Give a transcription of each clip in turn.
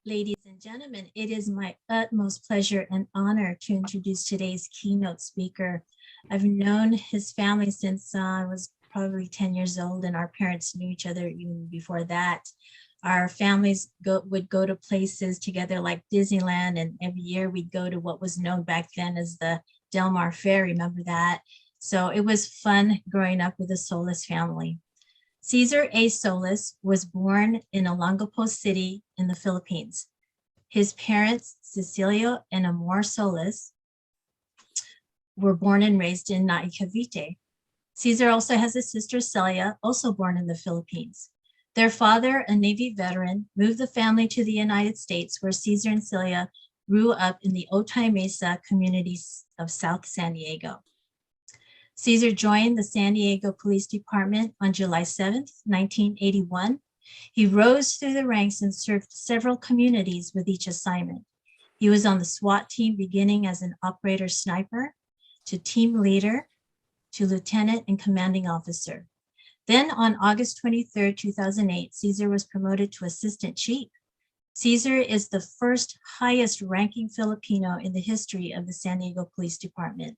Ladies and gentlemen, it is my utmost pleasure and honor to introduce today's keynote speaker. I've known his family since I was probably 10 years old, and our parents knew each other even before that. Our families would go to places together like Disneyland, and every year we'd go to what was known back then as the Del Mar Fair. Remember that? So it was fun growing up with the Solis family. Cesar A. Solis was born in Olongapo City in the Philippines. His parents, Cecilio and Amor Solis, were born and raised in Nai, Cavite. Cesar also has a sister, Celia, also born in the Philippines. Their father, a Navy veteran, moved the family to the United States, where Cesar and Celia grew up in the Otay Mesa communities of South San Diego. Cesar joined the San Diego Police Department on July 7th, 1981. He rose through the ranks and served several communities with each assignment. He was on the SWAT team beginning as an operator sniper, to team leader, to lieutenant and commanding officer. Then on August 23rd, 2008, Cesar was promoted to assistant chief. Cesar is the first highest ranking Filipino in the history of the San Diego Police Department.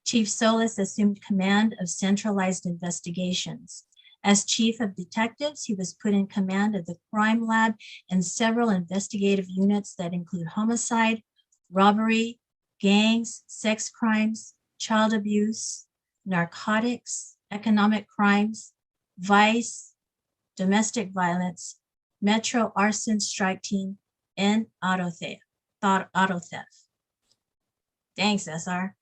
Chief Solis assumed command of centralized investigations. As chief of detectives, he was put in command of the crime lab and several investigative units that include homicide, robbery, gangs, sex crimes, child abuse, narcotics, economic crimes, vice, domestic violence, metro arson strike team, and auto theft. Thanks, SR.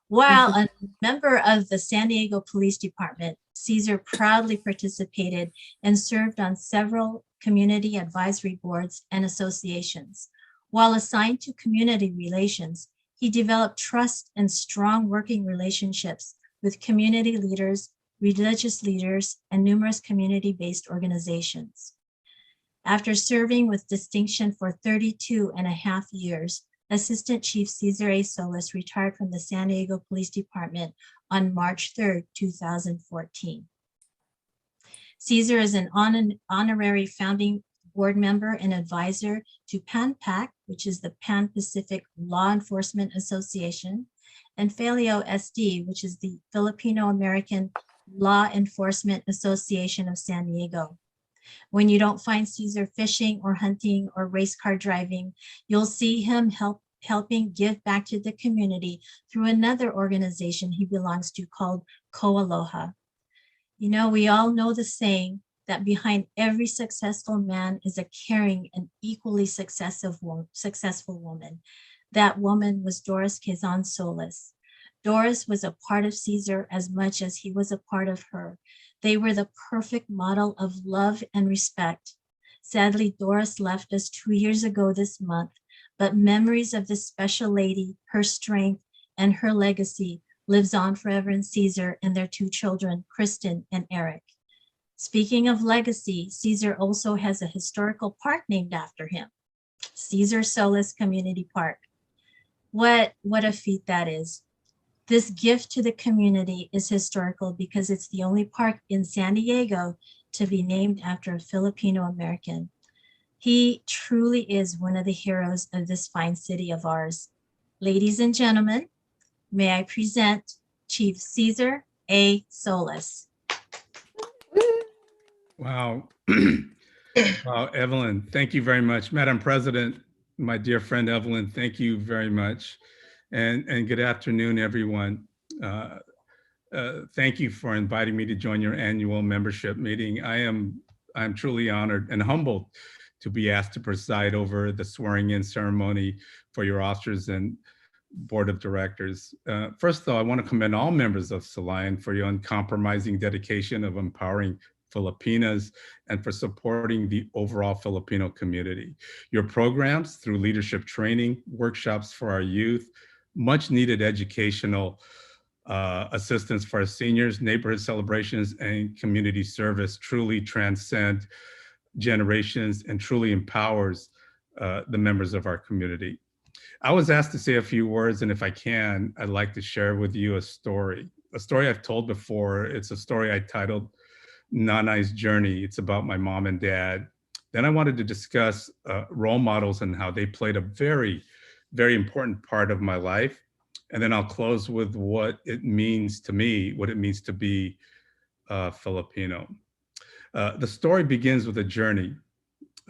While a member of the San Diego Police Department, Cesar proudly participated and served on several community advisory boards and associations. While assigned to community relations, he developed trust and strong working relationships with community leaders, religious leaders, and numerous community-based organizations. After serving with distinction for 32 and a half years, Assistant Chief Cesar A. Solis retired from the San Diego Police Department on March 3rd, 2014. Cesar is an honorary founding board member and advisor to PANPAC, which is the Pan-Pacific Law Enforcement Association, and FALIO SD, which is the Filipino American Law Enforcement Association of San Diego. When you don't find Cesar fishing or hunting or race car driving, you'll see him helping give back to the community through another organization he belongs to called Koaloha. You know, we all know the saying that behind every successful man is a caring and equally successful woman. That woman was Doris Quezon Solis. Doris was a part of Cesar as much as he was a part of her. They were the perfect model of love and respect. Sadly, Doris left us 2 years ago this month, but memories of this special lady, her strength, and her legacy lives on forever in Cesar and their 2 children, Kristen and Eric. Speaking of legacy, Cesar also has a historical park named after him, Cesar Solis Community Park. What a feat that is. This gift to the community is historical because it's the only park in San Diego to be named after a Filipino American. He truly is one of the heroes of this fine city of ours. Ladies and gentlemen, may I present Chief Cesar A. Solis. Wow. Wow, Evelyn, thank you very much. Madam President, my dear friend Evelyn, thank you very much. And good afternoon, everyone. Thank you for inviting me to join your annual membership meeting. I'm truly honored and humbled to be asked to preside over the swearing-in ceremony for your officers and board of directors. First, though, I want to commend all members of Silayan for your uncompromising dedication of empowering Filipinas and for supporting the overall Filipino community. Your programs through leadership training, workshops for our youth, much needed educational assistance for our seniors, neighborhood celebrations, and community service truly transcend generations and truly empowers the members of our community. I was asked to say a few words, and if I can, I'd like to share with you a story I've told before. It's a story I titled Nanay's Journey. It's about my mom and dad Then I wanted to discuss role models and how they played a very, very important part of my life. And then I'll close with what it means to me, what it means to be Filipino. The story begins with a journey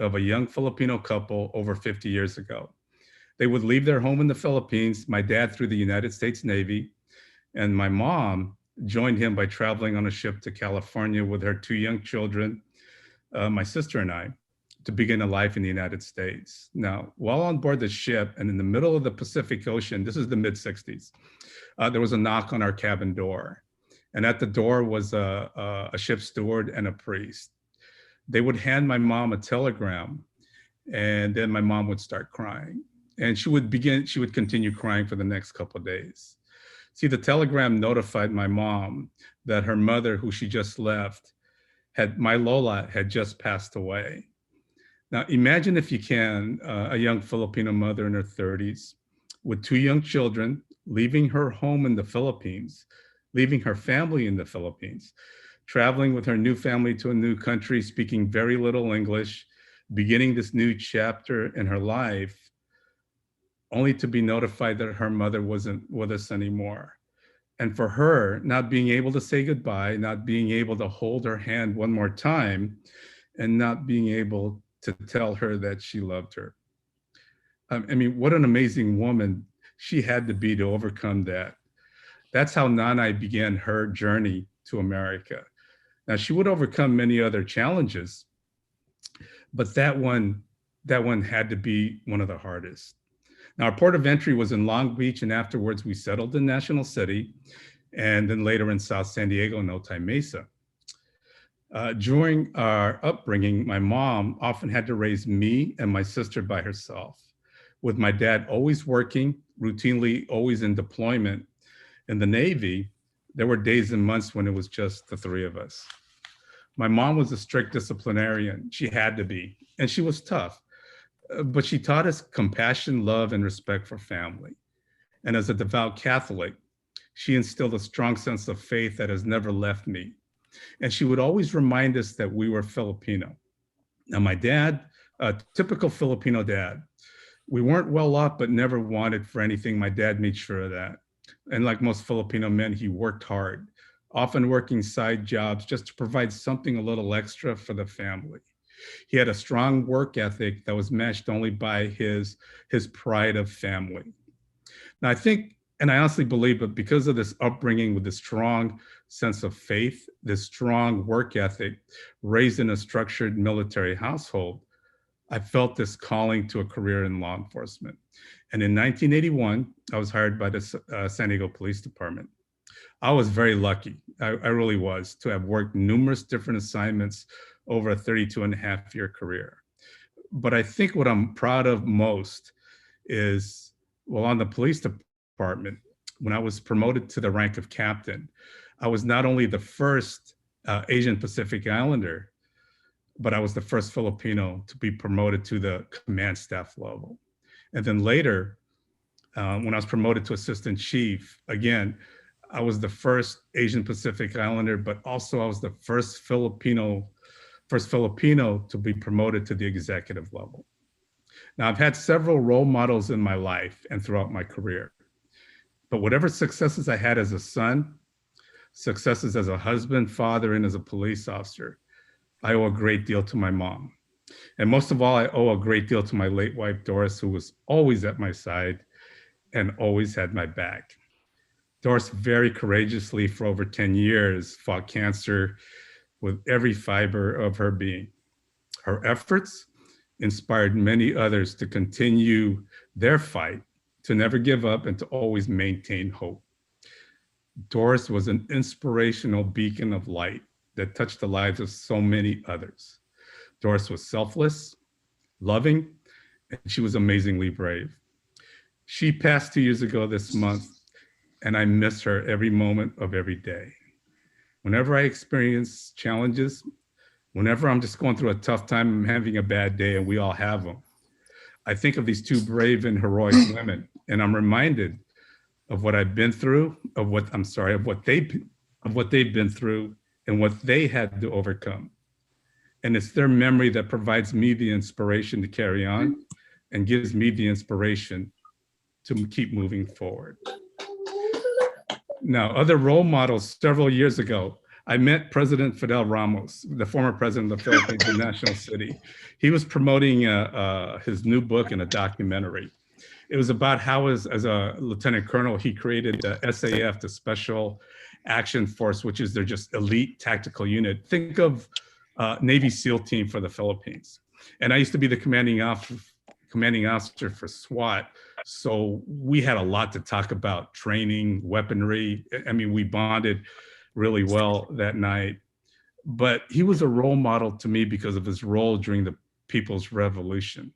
of a young Filipino couple over 50 years ago. They would leave their home in the Philippines, my dad through the United States Navy, and my mom joined him by traveling on a ship to California with her two young children, my sister and I, to begin a life in the United States. Now, while on board the ship and in the middle of the Pacific Ocean, this is the mid-60s, there was a knock on our cabin door. And at the door was a ship steward and a priest. They would hand my mom a telegram, and then my mom would start crying. And she would continue crying for the next couple of days. See, the telegram notified my mom that her mother, who she just left, my Lola had just passed away. Now, imagine if you can, a young Filipino mother in her 30s with two young children, leaving her home in the Philippines, leaving her family in the Philippines, traveling with her new family to a new country, speaking very little English, beginning this new chapter in her life, only to be notified that her mother wasn't with us anymore. And for her, not being able to say goodbye, not being able to hold her hand one more time, and not being able to tell her that she loved her. I mean, what an amazing woman she had to be to overcome that. That's how Nanay began her journey to America. Now, she would overcome many other challenges, but that one had to be one of the hardest. Now, our port of entry was in Long Beach, and afterwards we settled in National City, and then later in South San Diego and Otay Mesa. During our upbringing, my mom often had to raise me and my sister by herself, with my dad always working, routinely always in deployment. In the Navy, there were days and months when it was just the three of us. My mom was a strict disciplinarian. She had to be, and she was tough. But she taught us compassion, love, and respect for family. And as a devout Catholic, she instilled a strong sense of faith that has never left me. And she would always remind us that we were Filipino. Now, my dad, a typical Filipino dad, we weren't well off, but never wanted for anything. My dad made sure of that. And like most Filipino men, he worked hard, often working side jobs just to provide something a little extra for the family. He had a strong work ethic that was matched only by his pride of family. Now, I think, and I honestly believe, but because of this upbringing with this strong sense of faith, this strong work ethic, raised in a structured military household, I felt this calling to a career in law enforcement. And in 1981, I was hired by the San Diego Police Department. I was very lucky, I really was, to have worked numerous different assignments over a 32-and-a-half-year career. But I think what I'm proud of most is, well, on the police department, when I was promoted to the rank of captain, I was not only the first Asian Pacific Islander, but I was the first Filipino to be promoted to the command staff level. And then later, when I was promoted to assistant chief, again, I was the first Asian Pacific Islander, but also I was the first Filipino to be promoted to the executive level. Now, I've had several role models in my life and throughout my career, but whatever successes I had as a son, successes as a husband, father, and as a police officer, I owe a great deal to my mom. And most of all, I owe a great deal to my late wife, Doris, who was always at my side and always had my back. Doris very courageously for over 10 years fought cancer with every fiber of her being. Her efforts inspired many others to continue their fight, to never give up, and to always maintain hope. Doris was an inspirational beacon of light that touched the lives of so many others. Doris was selfless, loving, and she was amazingly brave. She passed 2 years ago this month, and I miss her every moment of every day. Whenever I experience challenges, whenever I'm just going through a tough time, I'm having a bad day, and we all have them, I think of these two brave and heroic women, and I'm reminded of what I've been through, of what they've been through, and what they had to overcome. And it's their memory that provides me the inspiration to carry on and gives me the inspiration to keep moving forward. Now, other role models several years ago, I met President Fidel Ramos, the former president of the Philippines in National City. He was promoting his new book and a documentary. It was about how, as a lieutenant colonel, he created the SAF, the Special Action Force, which is their just elite tactical unit. Think of Navy SEAL team for the Philippines. And I used to be the commanding officer for SWAT. So we had a lot to talk about: training, weaponry. I mean, we bonded really well that night. But he was a role model to me because of his role during the People's Revolution.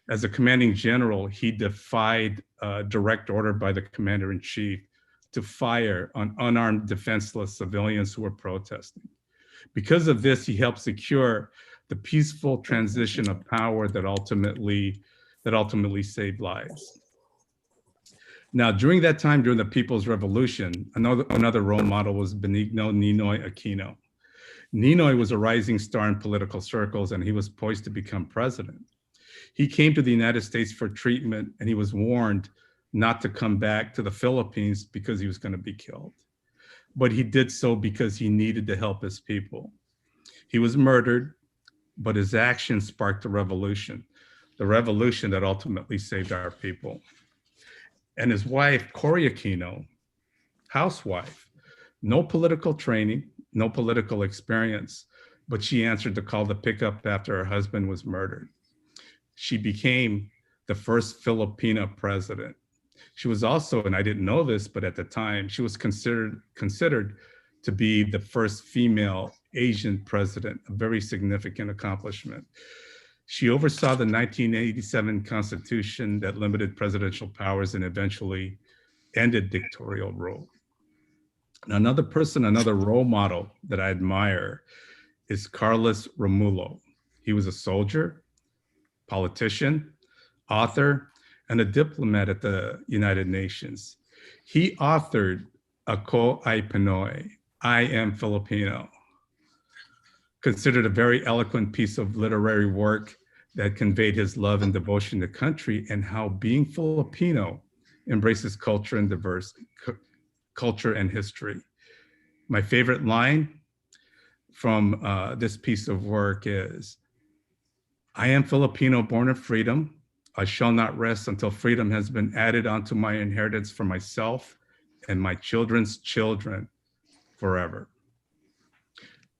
As a commanding general, he defied direct order by the commander-in-chief to fire on unarmed, defenseless civilians who were protesting. Because of this, he helped secure the peaceful transition of power that ultimately saved lives. Now, during that time, during the People's Revolution, another role model was Benigno Ninoy Aquino. Ninoy was a rising star in political circles, and he was poised to become president. He came to the United States for treatment, and he was warned not to come back to the Philippines because he was going to be killed. But he did so because he needed to help his people. He was murdered, but his actions sparked a revolution, the revolution that ultimately saved our people. And his wife, Cory Aquino, housewife, no political training, no political experience, but she answered the call to pick up after her husband was murdered. She became the first Filipina president. She was also, and I didn't know this, but at the time, she was considered to be the first female Asian president, a very significant accomplishment. She oversaw the 1987 Constitution that limited presidential powers and eventually ended dictatorial rule. Now, another role model that I admire is Carlos Ramulo. He was a soldier, politician, author, and a diplomat at the United Nations. He authored Ako ay Pinoy, I Am Filipino, considered a very eloquent piece of literary work that conveyed his love and devotion to country and how being Filipino embraces culture and culture and history. My favorite line from this piece of work is, I am Filipino, born of freedom. I shall not rest until freedom has been added onto my inheritance for myself and my children's children forever.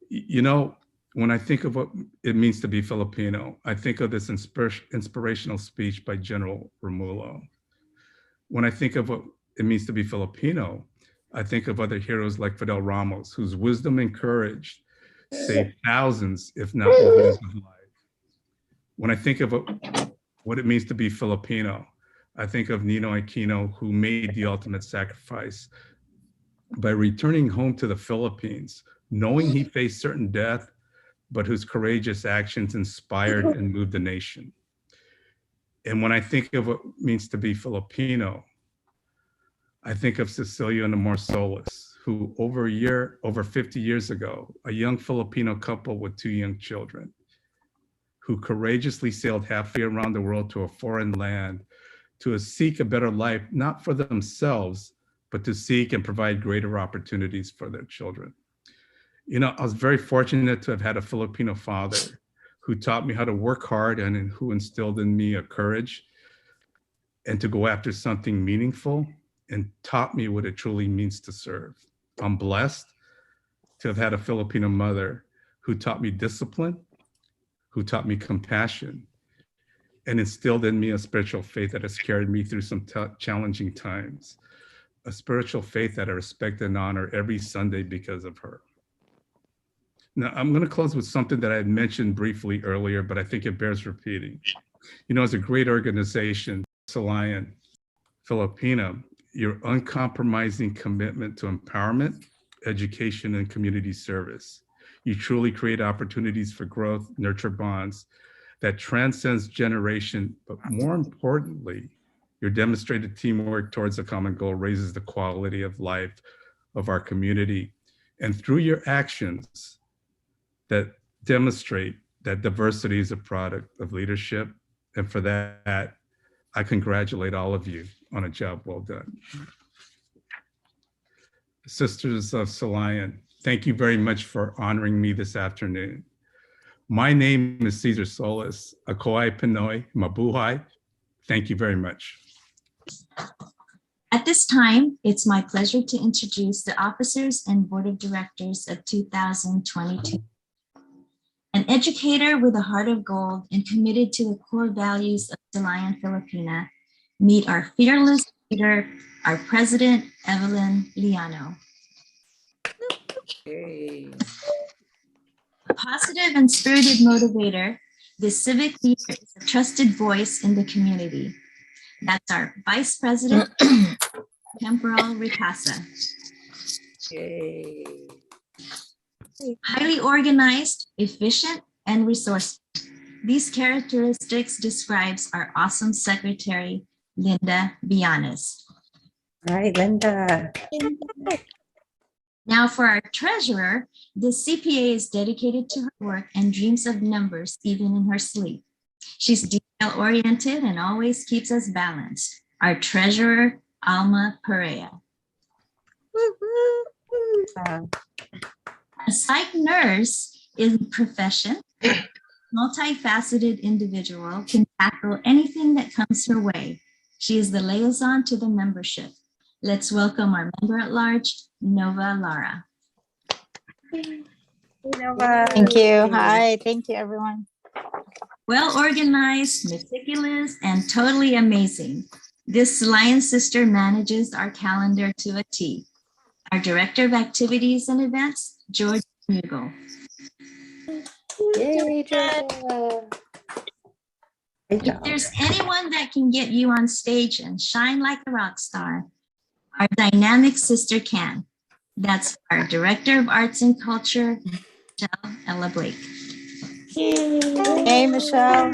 You know, when I think of what it means to be Filipino, I think of this inspirational speech by General Ramulo. When I think of what it means to be Filipino, I think of other heroes like Fidel Ramos, whose wisdom and courage saved thousands, if not millions of lives. When I think of what it means to be Filipino, I think of Ninoy Aquino, who made the ultimate sacrifice by returning home to the Philippines, knowing he faced certain death, but whose courageous actions inspired and moved the nation. And when I think of what it means to be Filipino, I think of Cecilia and Amor Solis, who over 50 years ago, a young Filipino couple with 2 young children, who courageously sailed halfway around the world to a foreign land to seek a better life, not for themselves, but to seek and provide greater opportunities for their children. You know, I was very fortunate to have had a Filipino father who taught me how to work hard and who instilled in me a courage and to go after something meaningful and taught me what it truly means to serve. I'm blessed to have had a Filipino mother who taught me discipline, who taught me compassion, and instilled in me a spiritual faith that has carried me through some challenging times, a spiritual faith that I respect and honor every Sunday because of her. Now, I'm going to close with something that I had mentioned briefly earlier, but I think it bears repeating. You know, as a great organization, Silayan Filipina, your uncompromising commitment to empowerment, education, and community service. You truly create opportunities for growth, nurture bonds that transcends generation, but more importantly, your demonstrated teamwork towards a common goal raises the quality of life of our community. And through your actions that demonstrate that diversity is a product of leadership. And for that, I congratulate all of you on a job well done. Sisters of Silayan, thank you very much for honoring me this afternoon. My name is Cesar Solis, Ako'ai Pinoy, Mabuhay. Thank you very much. At this time, it's my pleasure to introduce the officers and board of directors of 2022. An educator with a heart of gold and committed to the core values of Silayan Filipina, meet our fearless leader, our president, Evelyn Liano. Hey. A positive and spirited motivator, this civic leader is a trusted voice in the community. That's our Vice President, Temporal Ricasa. Yay. Highly organized, efficient, and resourceful. These characteristics describes our awesome secretary, Linda Bianes. Right, Linda. Now for our treasurer, this CPA is dedicated to her work and dreams of numbers even in her sleep. She's detail-oriented and always keeps us balanced. Our treasurer, Alma Perea. A psych nurse is a profession, multifaceted individual, can tackle anything that comes her way. She is the liaison to the membership. Let's welcome our member at large, Nova Lara. Thank you. Hi, thank you, everyone. Well organized, meticulous, and totally amazing. This Lion sister manages our calendar to a T. Our director of activities and events, George Mughal. Yay, Georgia. Great If job. there's anyone that can get you on stage and shine like a rock star, our dynamic sister can. That's our Director of Arts and Culture, Michelle Ella Blake. Hey, Michelle.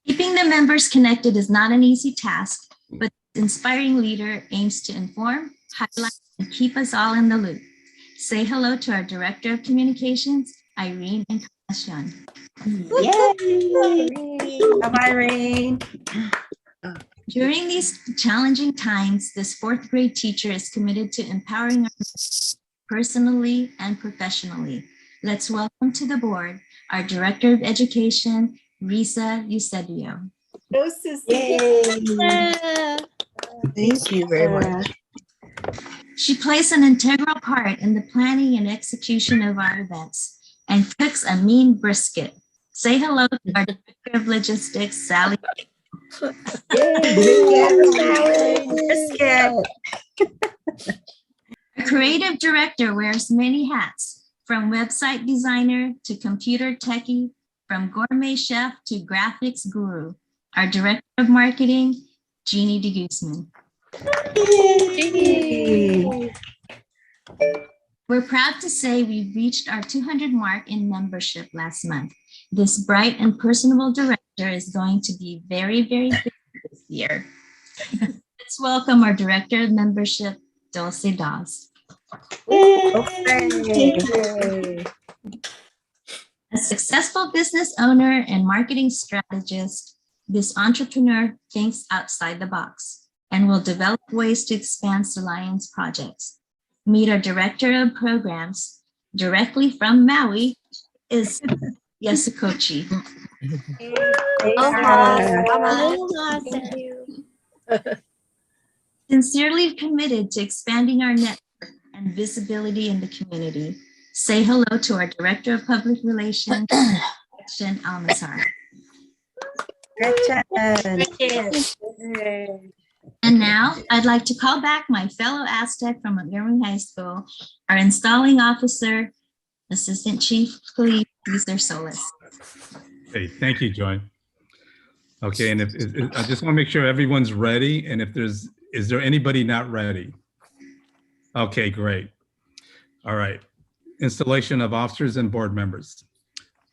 Keeping the members connected is not an easy task, but this inspiring leader aims to inform, highlight, and keep us all in the loop. Say hello to our Director of Communications, Irene Encarnacion. Yay. Bye-bye, Irene. During these challenging times, this fourth grade teacher is committed to empowering us personally and professionally. Let's welcome to the board our Director of Education, Risa Eusebio. Yay. Thank you very much. She plays an integral part in the planning and execution of our events and cooks a mean brisket. Say hello to our Director of Logistics, Sally. Our creative director wears many hats, from website designer to computer techie, from gourmet chef to graphics guru. Our Director of Marketing, Jeannie de Guzman. We're proud to say we've reached our 200 mark in membership last month. This bright and personable director is going to be very, very busy this year. Let's welcome our Director of Membership, Dulce Dawes. A successful business owner and marketing strategist, this entrepreneur thinks outside the box and will develop ways to expand Silayan's projects. Meet our Director of Programs, directly from Maui, is Yasukochi. Sincerely committed to expanding our network and visibility in the community. Say hello to our Director of Public Relations, Gretchen Almazar. And now I'd like to call back my fellow Aztec from Montgomery High School, our installing officer, Assistant Chief Police, Cesar Solis. Hey, thank you, Joy. Okay, and if I just want to make sure everyone's ready, and is there anybody not ready? Okay, great. All right. Installation of officers and board members.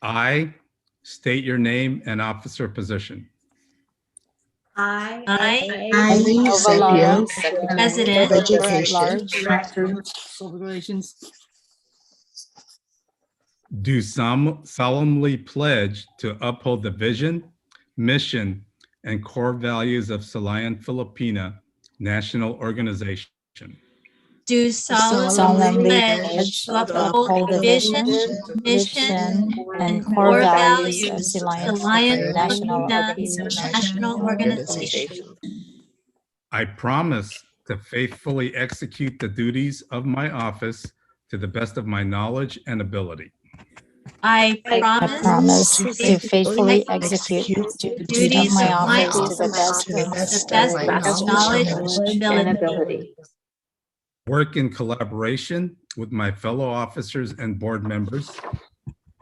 I state your name and officer position. I, Irene Eusebio, President, Director at Large. Director of Relations. do solemnly pledge to uphold the vision, mission, and core values of Silayan Filipina National Organization. Do solemnly pledge to uphold the vision, mission, and core values of Silayan Filipina National Organization. I promise to faithfully execute the duties of my office to the best of my knowledge and ability. I I promise promise to faithfully execute the duties of my office to the best to of the best of my knowledge and ability. Work in collaboration with my fellow officers and board members,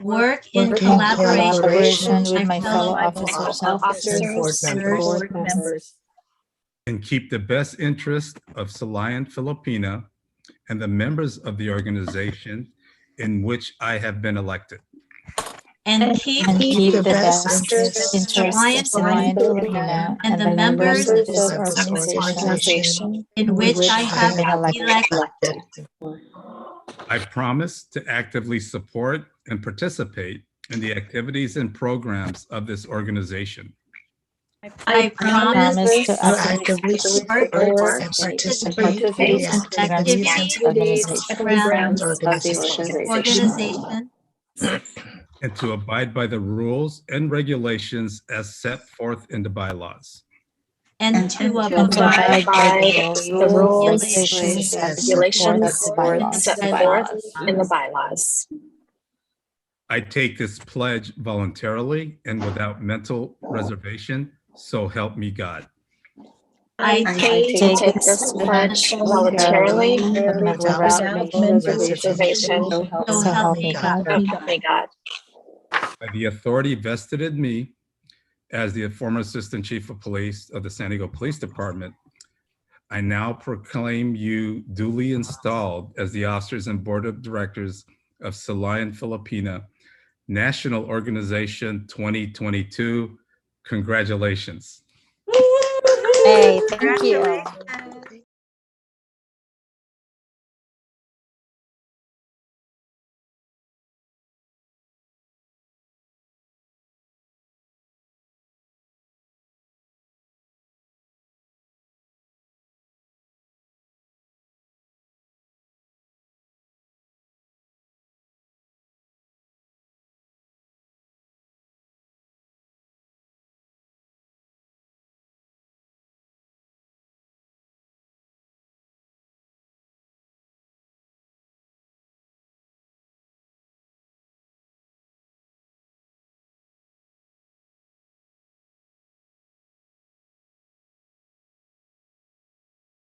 Work in collaboration collaboration with my fellow officers and board members, and keep the best interest of Silayan Filipina and the members of the organization in which I have been elected. and keep the best interest of Silayan Silayan Filipina and the members of this organization in which I have been been elected. I promise to actively support and participate in the activities and programs of this organization. I promise promise to actively support and participate in activities and programs of the organization And to abide by the rules and regulations as set forth in the bylaws. and to and to abide abide by the rules and regulations regulations set forth in the by bylaws. I take this pledge voluntarily and without mental reservation, so help me God. I take take this pledge voluntarily and without mental reservation, so help me God. help me God. By the authority vested in me as the former Assistant Chief of Police of the San Diego Police Department, I now proclaim you duly installed as the officers and board of directors of Silayan Filipina National Organization 2022. Congratulations. Hey, thank you.